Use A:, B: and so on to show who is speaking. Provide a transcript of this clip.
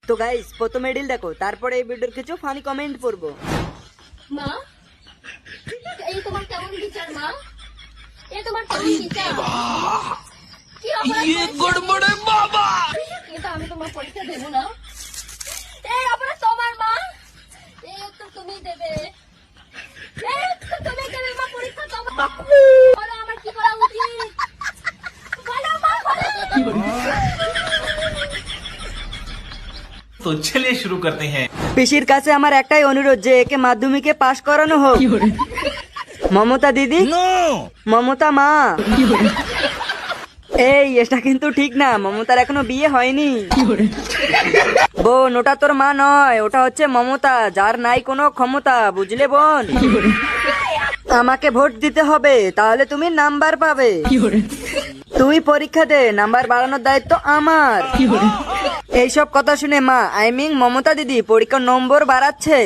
A: তো গাইস প্রথমে রিল দেখো, তারপরে এই ভিডিওর কিছু ফানি কমেন্ট পড়বো।
B: মা, এই তোমার কেমন বিচার মা? এই তোমার কেমন বিচার? কি অপরাধ করেছি? কিন্তু আমি তোমার পরীক্ষা দেব না। এই অপরাধ তোমার মা, এই উত্তর তুমি দেবে। এই উত্তর তুমি দেবে মা, পরীক্ষা তোমার। বলো আমার কি করা উচিত? বলো মা, বলো।
C: तो चलिए शुरू करते हैं।
A: পিসির কাছে আমার একটাই অনুরোধ যে একে মাধ্যমিকে পাশ করানো হোক। মমতা দিদি, মমতা মা। এই এটা কিন্তু ঠিক না, মমতার এখনো বিয়ে হয়নি। বোন ওটা তোর মা নয়, ওটা হচ্ছে মমতা, যার নাই কোনো ক্ষমতা, বুঝলে বোন? আমাকে ভোট দিতে হবে, তাহলে তুমি নাম্বার পাবে। তুই পরীক্ষা দে, নাম্বার বাড়ানোর দায়িত্ব আমার। এইসব কথা শুনে মা, আই মিন মমতা দিদি পরীক্ষার নম্বর বাড়াচ্ছে।